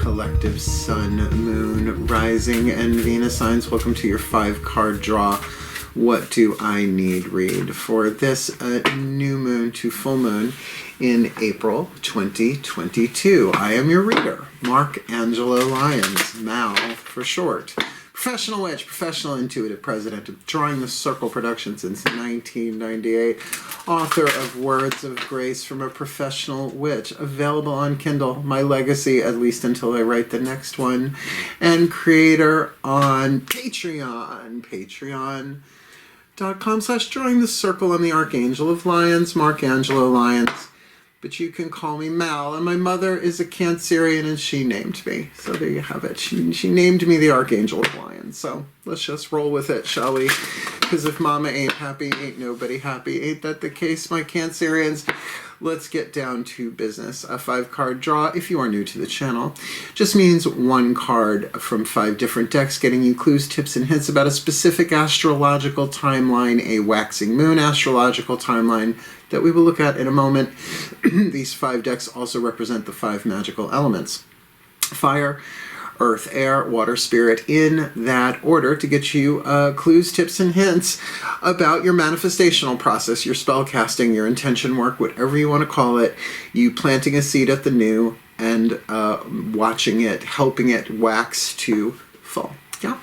collective Sun, Moon, Rising, and Venus signs. Welcome to your 5-card draw. What do I need read for this new moon to full moon in April 2022? I am your reader, Mark Angelo Lyons, Mal for short. Professional witch, professional intuitive, president of Drawing the Circle Productions since 1998, author of Words of Grace from a Professional Witch, available on Kindle, my legacy, at least until I write the next one, and creator on Patreon, patreon.com/Drawing the Circle. I'm the Archangel of Lyons, Mark Angelo Lyons. But you can call me Mal, and my mother is a Cancerian, and she named me. So there you have it. She named me the Archangel of Lions. So let's just roll with it, shall we? Because if Mama ain't happy, ain't nobody happy. Ain't that the case, my Cancerians? Let's get down to business. A 5-card draw, if you are new to the channel, just means 1 card from 5 different decks, getting you clues, tips, and hints about a specific astrological timeline, a waxing moon astrological timeline that we will look at in a moment. These 5 decks also represent the 5 magical elements: fire, earth, air, water, spirit, in that order, to get you clues, tips, and hints about your manifestational process, your spell casting, your intention work, whatever you want to call it, you planting a seed at the new and watching it, helping it wax to full. Yeah.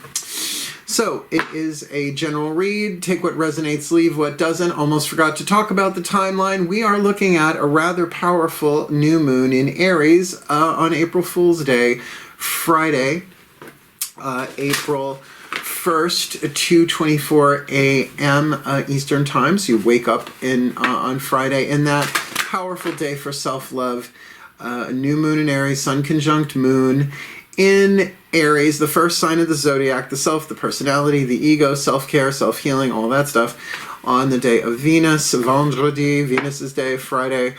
So it is a general read. Take what resonates, leave what doesn't. Almost forgot to talk about the timeline. We are looking at a rather powerful new moon in Aries on April Fool's Day, Friday, April 1st, 2:24 a.m. Eastern Time. So you wake up on Friday in that powerful day for self-love. New moon in Aries, Sun conjunct Moon in Aries, the first sign of the zodiac, the self, the personality, the ego, self-care, self-healing, all that stuff. On the day of Venus, Vendredi, Venus's day, Friday.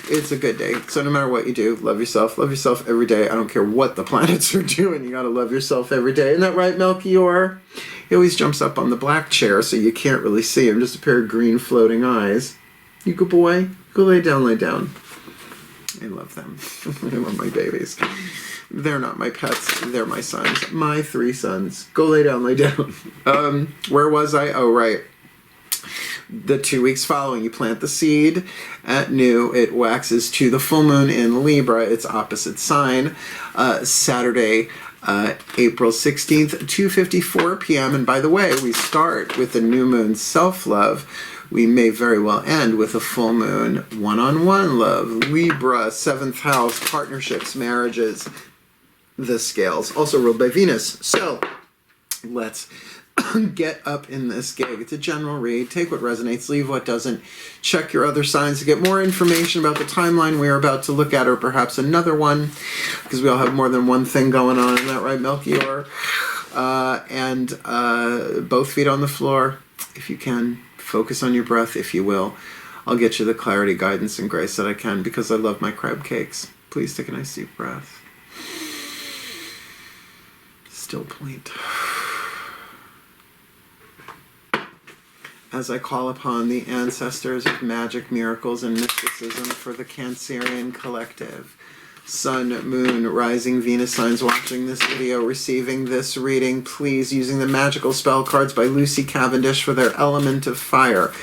It's a good day. So no matter what you do, love yourself every day. I don't care what the planets are doing. You gotta love yourself every day. Isn't that right, Melchior? He always jumps up on the black chair so you can't really see him. Just a pair of green floating eyes. You good boy? Go lay down, lay down. I love them. I love my babies. They're not my pets. They're my sons. My 3 sons. Go lay down, lay down. Where was I? Oh, right. The 2 weeks following, you plant the seed at new. It waxes to the full moon in Libra, its opposite sign, Saturday, April 16th, 2:54 p.m. And by the way, we start with the new moon self-love. We may very well end with a full moon one-on-one love, Libra, 7th house, partnerships, marriages, the scales, also ruled by Venus. So let's get up in this gig. It's a general read. Take what resonates, leave what doesn't. Check your other signs to get more information about the timeline we are about to look at, or perhaps another one, because we all have more than one thing going on. Isn't that right, Melchior? And both feet on the floor, if you can. Focus on your breath, if you will. I'll get you the clarity, guidance, and grace that I can, because I love my crab cakes. Please take a nice deep breath. Still point. As I call upon the ancestors of magic, miracles, and mysticism for the Cancerian collective. Sun, Moon, Rising, Venus signs watching this video, receiving this reading, please, using the magical spell cards by Lucy Cavendish for their element of fire,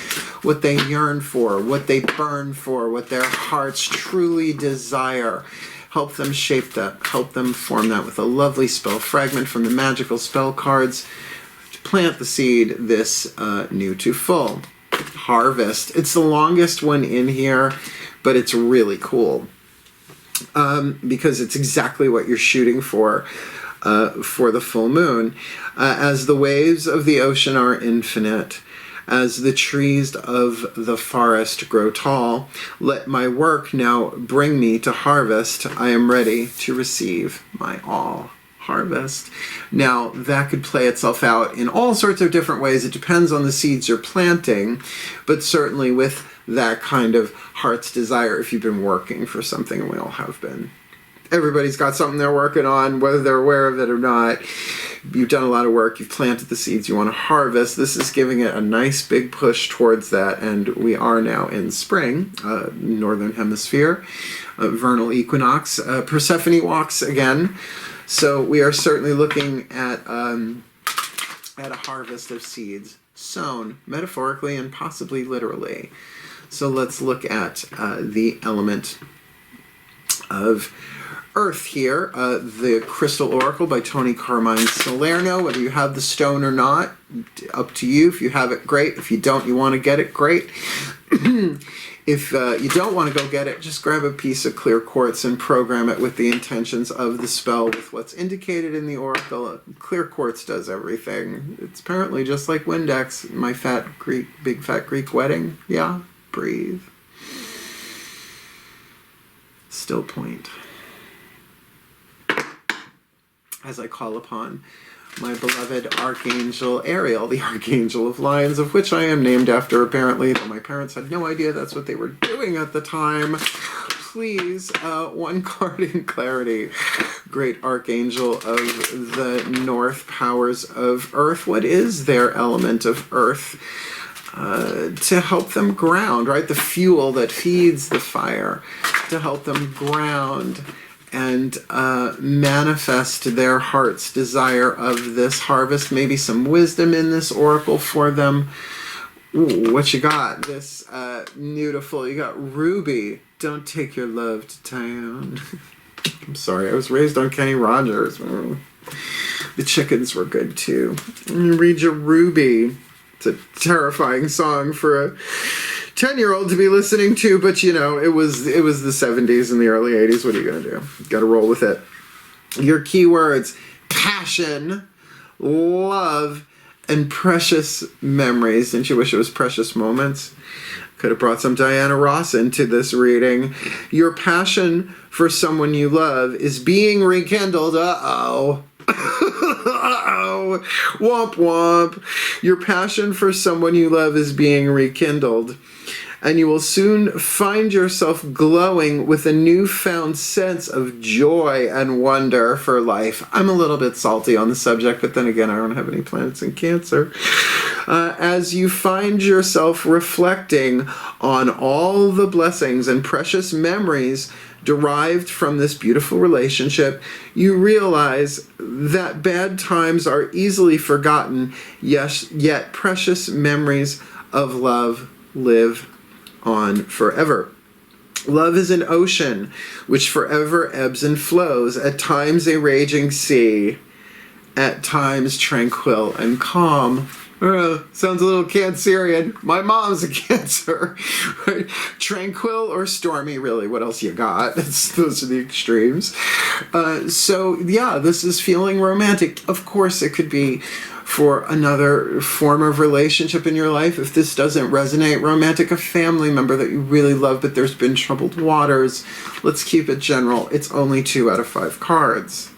what they yearn for, what they burn for, what their hearts truly desire. Help them shape that, help them form that with a lovely spell fragment from the magical spell cards to plant the seed this new to full. Harvest. It's the longest one in here, but it's really cool. Because it's exactly what you're shooting for the full moon. As the waves of the ocean are infinite, as the trees of the forest grow tall, let my work now bring me to harvest. I am ready to receive my all. Harvest. Now, that could play itself out in all sorts of different ways. It depends on the seeds you're planting, but certainly with that kind of heart's desire, if you've been working for something, and we all have been. Everybody's got something they're working on, whether they're aware of it or not. You've done a lot of work, you've planted the seeds you want to harvest. This is giving it a nice big push towards that, and we are now in spring, Northern Hemisphere. vernal equinox. Persephone walks again. So we are certainly looking at a harvest of seeds sown, metaphorically and possibly literally. So let's look at the element of Earth here. The Crystal Oracle by Tony Carmine Salerno. Whether you have the stone or not, up to you. If you have it, great. If you don't, you want to get it, great. If you don't want to go get it, just grab a piece of clear quartz and program it with the intentions of the spell with what's indicated in the oracle. Clear quartz does everything. It's apparently just like Windex, my big fat Greek wedding. Yeah, breathe. Still point. As I call upon my beloved Archangel Ariel, the Archangel of Lyons, of which I am named after, apparently, though my parents had no idea that's what they were doing at the time. Please, one card in clarity. Great Archangel of the North, powers of Earth. What is their element of Earth? To help them ground, right? The fuel that feeds the fire, to help them ground and manifest their heart's desire of this harvest. Maybe some wisdom in this oracle for them. Ooh, what you got? This beautiful, you got Ruby. Don't take your love to town. I'm sorry, I was raised on Kenny Rogers. The chickens were good too. Read your Ruby. It's a terrifying song for a 10-year-old to be listening to, but you know, it was the 70s and the early 80s. What are you going to do? Got to roll with it. Your keywords: passion, love, and precious memories. Didn't you wish it was precious moments? Could have brought some Diana Ross into this reading. Your passion for someone you love is being rekindled. Uh-oh. Uh-oh. Womp womp. Your passion for someone you love is being rekindled, and you will soon find yourself glowing with a newfound sense of joy and wonder for life. I'm a little bit salty on the subject, but then again, I don't have any planets in Cancer. As you find yourself reflecting on all the blessings and precious memories derived from this beautiful relationship, you realize that bad times are easily forgotten, yes, yet precious memories of love live on forever. Love is an ocean which forever ebbs and flows, at times a raging sea, at times tranquil and calm. Sounds a little Cancerian. My mom's a Cancer. Right? Tranquil or stormy, really. What else you got? Those are the extremes. So, yeah, this is feeling romantic. Of course, it could be for another form of relationship in your life. If this doesn't resonate, romantic, a family member that you really love, but there's been troubled waters. Let's keep it general. It's only 2 out of 5 cards.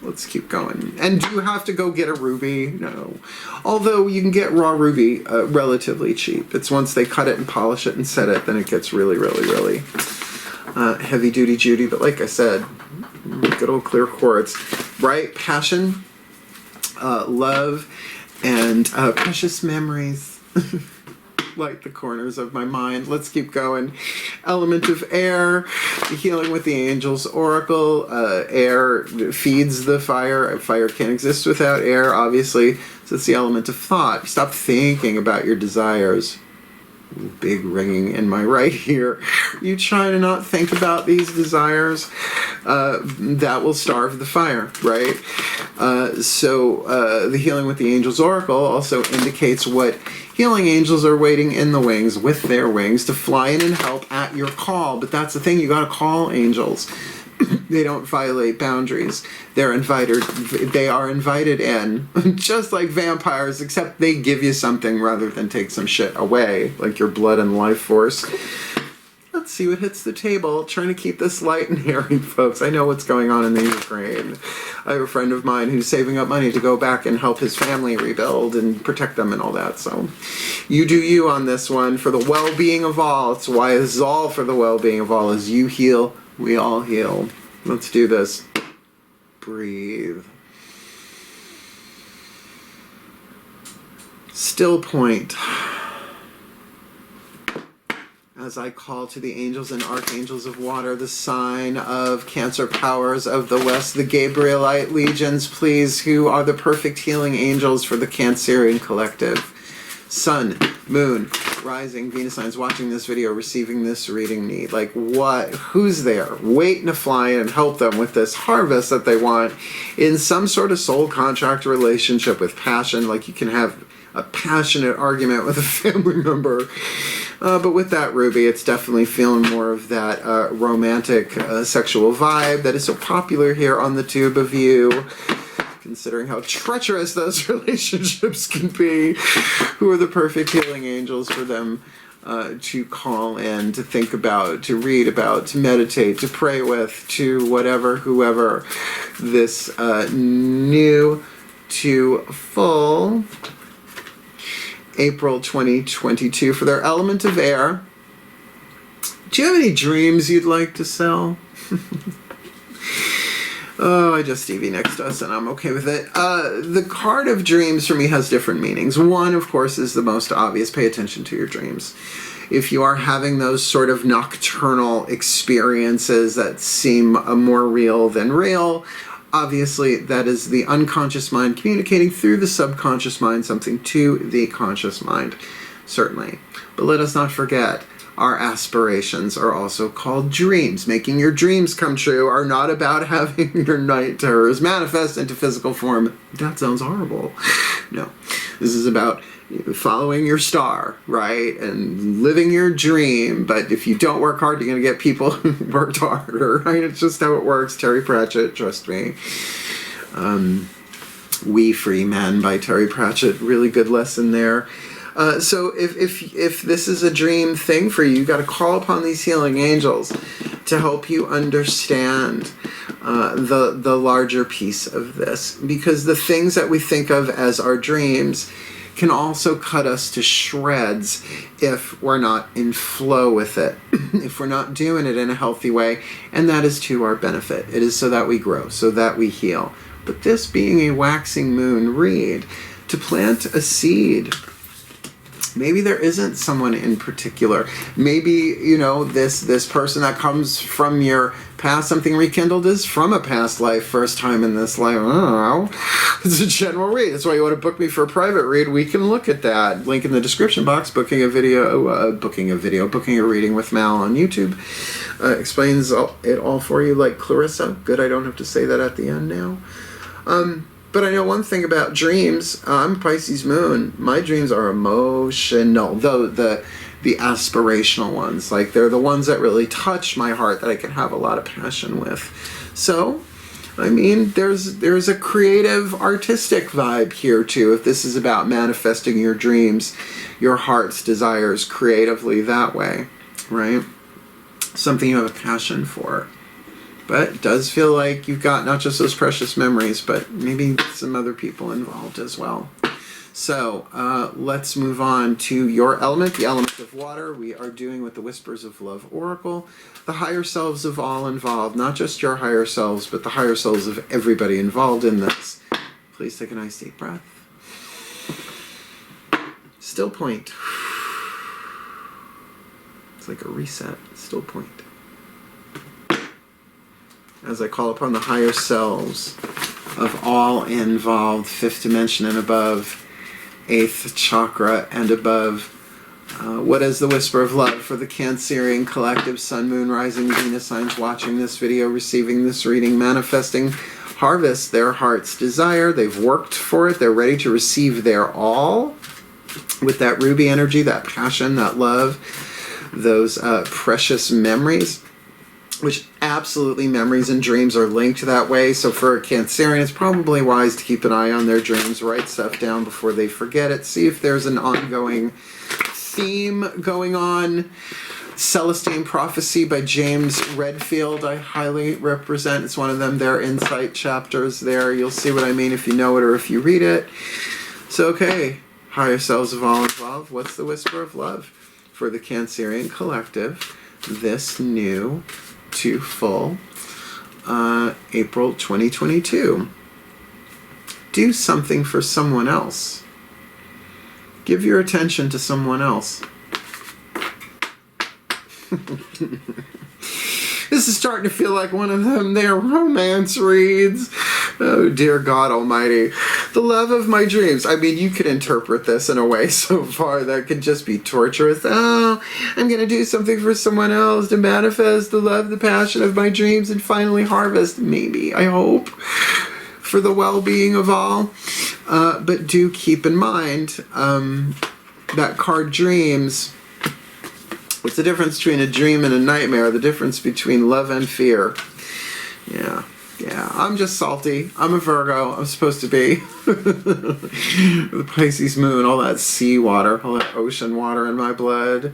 Let's keep going. And do you have to go get a ruby? No. Although you can get raw ruby relatively cheap. It's once they cut it and polish it and set it, then it gets really, really, really heavy duty Judy. But like I said, good old clear quartz. Right? Passion, love, and precious memories. Like the corners of my mind. Let's keep going. Element of air, healing with the angels oracle. Air feeds the fire. Fire can't exist without air, obviously. So it's the element of thought. Stop thinking about your desires. Big ringing in my right here. You try to not think about these desires. That will starve the fire, right? So the healing with the angels oracle also indicates what healing angels are waiting in the wings with their wings to fly in and help at your call. But that's the thing, you gotta call angels. They don't violate boundaries. They are invited in, just like vampires, except they give you something rather than take some shit away, like your blood and life force. Let's see what hits the table. Trying to keep this light and airy, folks. I know what's going on in the Ukraine. I have a friend of mine who's saving up money to go back and help his family rebuild and protect them and all that. So you do you on this one for the well-being of all. It's why this is all for the well-being of all. As you heal, we all heal. Let's do this. Breathe. Still point. as I call to the angels and archangels of water, the sign of Cancer powers of the West, the Gabrielite legions, please, who are the perfect healing angels for the Cancerian collective. Sun, Moon, Rising, Venus signs watching this video, receiving this reading need. Like what? Who's there waiting to fly in and help them with this harvest that they want in some sort of soul contract relationship with passion? Like you can have a passionate argument with a family member. But with that ruby, it's definitely feeling more of that romantic sexual vibe that is so popular here on the Tube of You. Considering how treacherous those relationships can be, who are the perfect healing angels for them to call in, to think about, to read about, to meditate, to pray with, to whatever, whoever, this new to full April 2022 for their element of air. Do you have any dreams you'd like to sell? Oh, I just Stevie next to us, and I'm okay with it. The card of dreams for me has different meanings. One, of course, is the most obvious. Pay attention to your dreams. If you are having those sort of nocturnal experiences that seem more real than real, obviously that is the unconscious mind communicating through the subconscious mind something to the conscious mind, certainly. But let us not forget, our aspirations are also called dreams. Making your dreams come true are not about having your night terrors manifest into physical form. That sounds horrible. No. This is about following your star, right? And living your dream. But if you don't work hard, you're going to get people who worked harder, right? It's just how it works. Terry Pratchett, trust me. We Free Men by Terry Pratchett. Really good lesson there. So if this is a dream thing for you, you got to call upon these healing angels to help you understand the larger piece of this. Because the things that we think of as our dreams can also cut us to shreds if we're not in flow with it, if we're not doing it in a healthy way, and that is to our benefit. It is so that we grow, so that we heal. But this being a waxing moon read, to plant a seed, maybe there isn't someone in particular. Maybe, you know, this person that comes from your past, something rekindled, is from a past life, first time in this life. I don't know. It's a general read. That's why you want to book me for a private read. We can look at that. Link in the description box. Booking a reading with Mal on YouTube. Explains it all for you, like Clarissa. Good, I don't have to say that at the end now. But I know one thing about dreams. I'm Pisces moon. My dreams are emotional, though the aspirational ones. Like they're the ones that really touch my heart, that I can have a lot of passion with. So, I mean, there's a creative, artistic vibe here too. If this is about manifesting your dreams, your heart's desires creatively that way, right? Something you have a passion for. But it does feel like you've got not just those precious memories, but maybe some other people involved as well. So let's move on to your element, the element of water. We are doing with the Whispers of Love Oracle, the higher selves of all involved, not just your higher selves, but the higher selves of everybody involved in this. Please take a nice deep breath. Still point. It's like a reset. Still point. As I call upon the higher selves of all involved, 5th dimension and above, 8th chakra and above. What is the Whisper of Love for the Cancerian collective, Sun, Moon, Rising, Venus signs watching this video, receiving this reading, manifesting harvest their heart's desire. They've worked for it. They're ready to receive their all with that ruby energy, that passion, that love, those precious memories. Which absolutely memories and dreams are linked that way. So for a Cancerian, it's probably wise to keep an eye on their dreams, write stuff down before they forget it, see if there's an ongoing theme going on. Celestine Prophecy by James Redfield, I highly represent. It's one of them, their insight chapters there. You'll see what I mean if you know it or if you read it. So, okay, higher selves of all involved. What's the Whisper of Love for the Cancerian collective? This new to full April 2022. Do something for someone else. Give your attention to someone else. This is starting to feel like one of them there romance reads. Oh, dear God Almighty. The love of my dreams. I mean, you could interpret this in a way so far that could just be torturous. Oh, I'm going to do something for someone else to manifest the love, the passion of my dreams and finally harvest. Maybe, I hope, for the well-being of all. But do keep in mind that card dreams. What's the difference between a dream and a nightmare? The difference between love and fear. Yeah, I'm just salty. I'm a Virgo. I'm supposed to be. The Pisces moon, all that sea water, all that ocean water in my blood.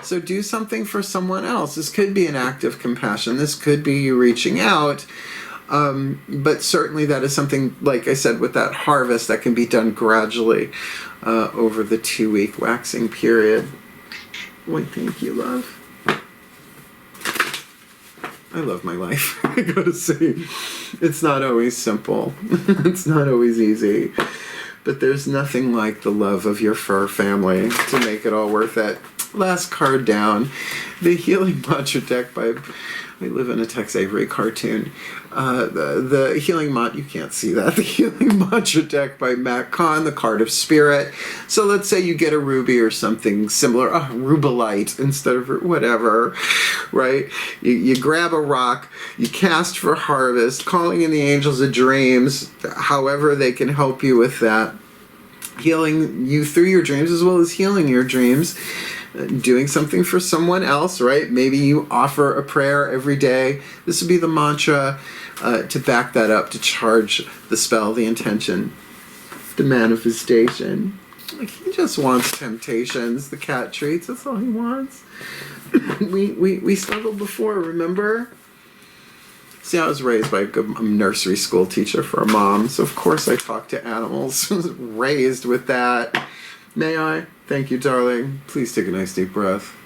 So do something for someone else. This could be an act of compassion. This could be you reaching out. But certainly that is something, like I said, with that harvest that can be done gradually over the 2-week waxing period. Why, thank you, love. I love my life. I gotta say, it's not always simple. It's not always easy. But there's nothing like the love of your fur family to make it all worth it. Last card down. The Healing Mantra deck by... I live in a Tex Avery cartoon. The Healing Mantra, you can't see that. The Healing Mantra deck by Matt Kahn, the card of spirit. So let's say you get a ruby or something similar, a rubelite instead of whatever, right? You grab a rock, you cast for harvest, calling in the angels of dreams, however they can help you with that. Healing you through your dreams as well as healing your dreams. Doing something for someone else, right? Maybe you offer a prayer every day. This would be the mantra to back that up, to charge the spell, the intention, the manifestation. Like, he just wants temptations, the cat treats. That's all he wants. we struggled before, remember? See, I was raised by a good nursery school teacher for a mom, so of course I talk to animals. I was raised with that. May I? Thank you, darling. Please take a nice deep breath.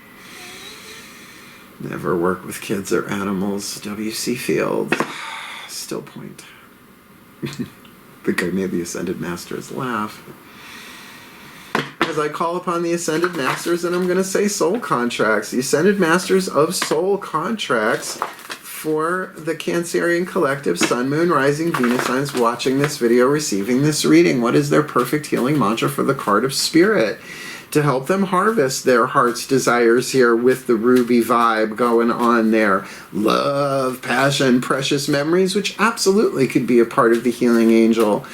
Never work with kids or animals. W.C. Fields. Still point. I think I made the Ascended Masters laugh. As I call upon the Ascended Masters, and I'm going to say soul contracts. The Ascended Masters of Soul Contracts for the Cancerian Collective, Sun, Moon, Rising, Venus signs watching this video, receiving this reading. What is their perfect healing mantra for the card of spirit to help them harvest their heart's desires here with the ruby vibe going on there? Love, passion, precious memories, which absolutely could be a part of the healing angel.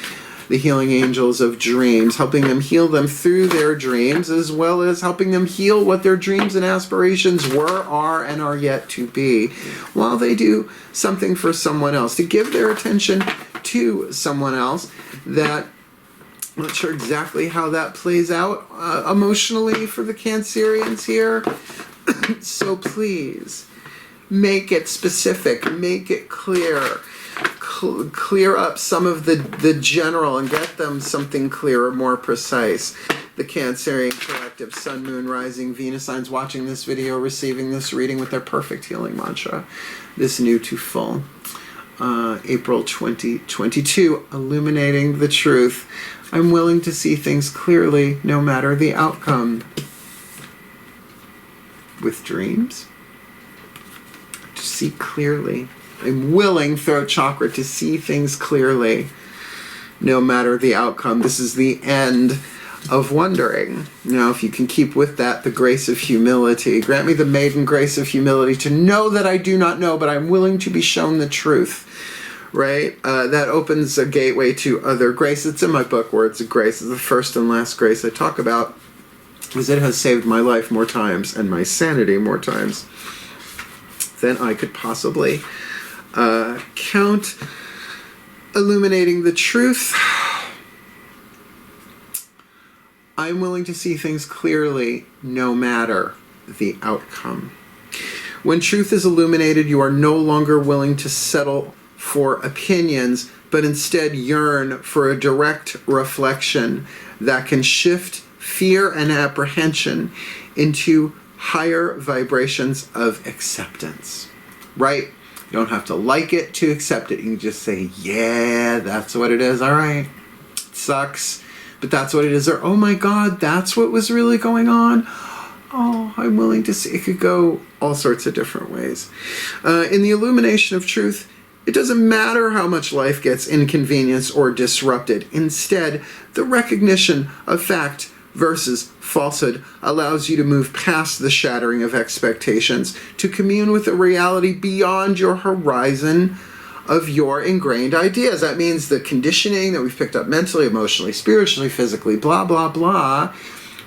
The healing angels of dreams, helping them heal them through their dreams, as well as helping them heal what their dreams and aspirations were, are, and are yet to be, while they do something for someone else, to give their attention to someone else. That, I'm not sure exactly how that plays out emotionally for the Cancerians here. So please, make it specific, make it clear. Clear up some of the general and get them something clearer, more precise. The Cancerian Collective, Sun, Moon, Rising, Venus signs watching this video, receiving this reading with their perfect healing mantra. This new to full. April 2022, Illuminating the Truth. I'm willing to see things clearly, no matter the outcome. With dreams? To see clearly. I'm willing, throat chakra, to see things clearly, no matter the outcome. This is the end of wondering. Now, if you can keep with that the grace of humility. Grant me the maiden grace of humility to know that I do not know, but I'm willing to be shown the truth. Right? That opens a gateway to other grace. It's in my book, Words of Grace. It's the first and last grace I talk about, because it has saved my life more times and my sanity more times than I could possibly count. Illuminating the truth. I'm willing to see things clearly, no matter the outcome. When truth is illuminated, you are no longer willing to settle for opinions, but instead yearn for a direct reflection that can shift fear and apprehension into higher vibrations of acceptance. Right? You don't have to like it to accept it. You can just say, yeah, that's what it is. All right. It sucks, but that's what it is. Or, oh my God, that's what was really going on. oh, I'm willing to see. It could go all sorts of different ways. In the illumination of truth, it doesn't matter how much life gets inconvenienced or disrupted. Instead, the recognition of fact versus falsehood allows you to move past the shattering of expectations to commune with a reality beyond your horizon of your ingrained ideas. That means the conditioning that we've picked up mentally, emotionally, spiritually, physically, blah, blah, blah,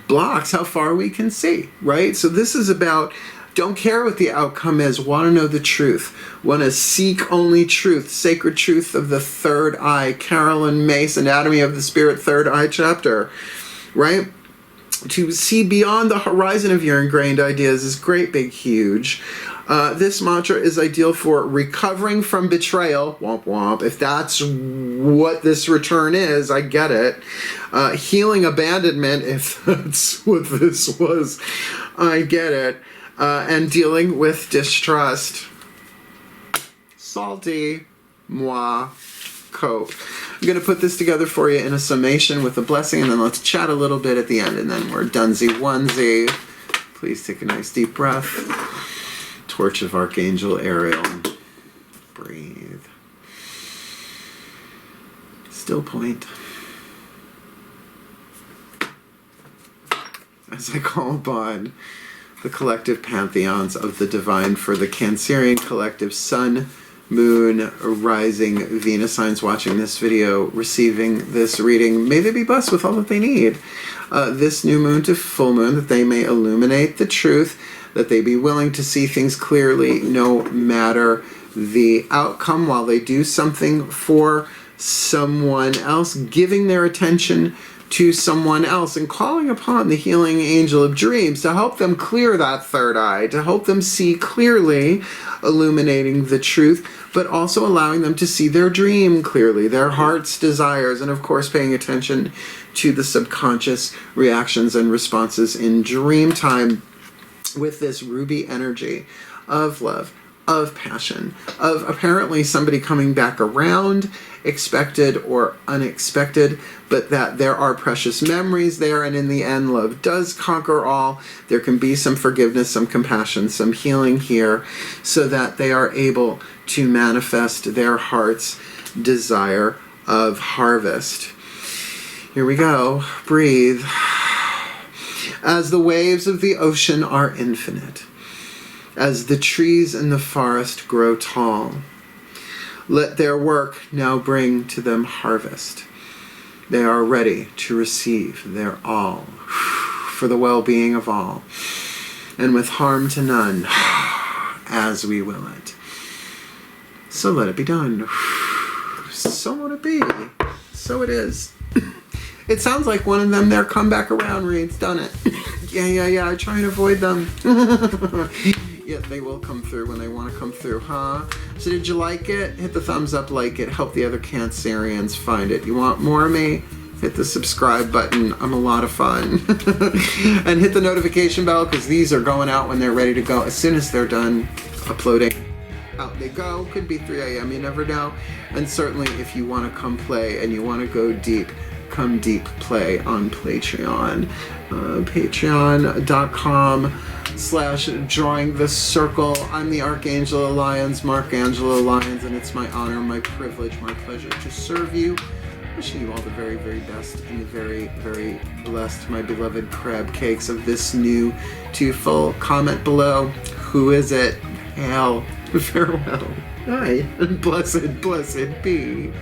blocks how far we can see, right? So this is about don't care what the outcome is, want to know the truth, want to seek only truth, sacred truth of the third eye, Carolyn Mace, Anatomy of the Spirit, third eye chapter, right? To see beyond the horizon of your ingrained ideas is great, big, huge. This mantra is ideal for recovering from betrayal, womp womp, if that's what this return is, I get it. Healing abandonment, if that's what this was, I get it. And dealing with distrust. Salty, moi, coat. I'm going to put this together for you in a summation with a blessing, and then let's chat a little bit at the end, and then we're donesie onesie. Please take a nice deep breath. Torch of Archangel Ariel. Breathe. Still point. As I call upon the collective pantheons of the divine for the Cancerian collective Sun, Moon, Rising, Venus signs watching this video, receiving this reading, may they be blessed with all that they need. This new moon to full moon, that they may illuminate the truth, that they be willing to see things clearly no matter the outcome while they do something for someone else, giving their attention to someone else and calling upon the healing angel of dreams to help them clear that third eye, to help them see clearly, illuminating the truth, but also allowing them to see their dream clearly, their heart's desires, and of course paying attention to the subconscious reactions and responses in dream time with this ruby energy of love, of passion, of apparently somebody coming back around, expected or unexpected, but that there are precious memories there, and in the end, love does conquer all. There can be some forgiveness, some compassion, some healing here, so that they are able to manifest their heart's desire of harvest. Here we go. Breathe. As the waves of the ocean are infinite, as the trees in the forest grow tall, let their work now bring to them harvest. They are ready to receive their all for the well-being of all, and with harm to none, as we will it. So let it be done. So let it be. So it is. It sounds like one of them there come back around reads, done it. Yeah, I try and avoid them. Yeah, they will come through when they want to come through, huh? So did you like it? Hit the thumbs up, like it, help the other Cancerians find it. You want more of me? Hit the subscribe button. I'm a lot of fun. And hit the notification bell, because these are going out when they're ready to go. As soon as they're done uploading, out they go. Could be 3 a.m., you never know. And certainly if you want to come play and you want to go deep, come deep play on Patreon. Patreon.com/drawing the circle. I'm the Archangel of Lyons, Mark Angelo Lyons, and it's my honor, my privilege, my pleasure to serve you. Wishing you all the very, very best and the very, very blessed, my beloved crab cakes of this new two-full. Comment below. Who is it? Hail. Farewell. Aye. And blessed, blessed be.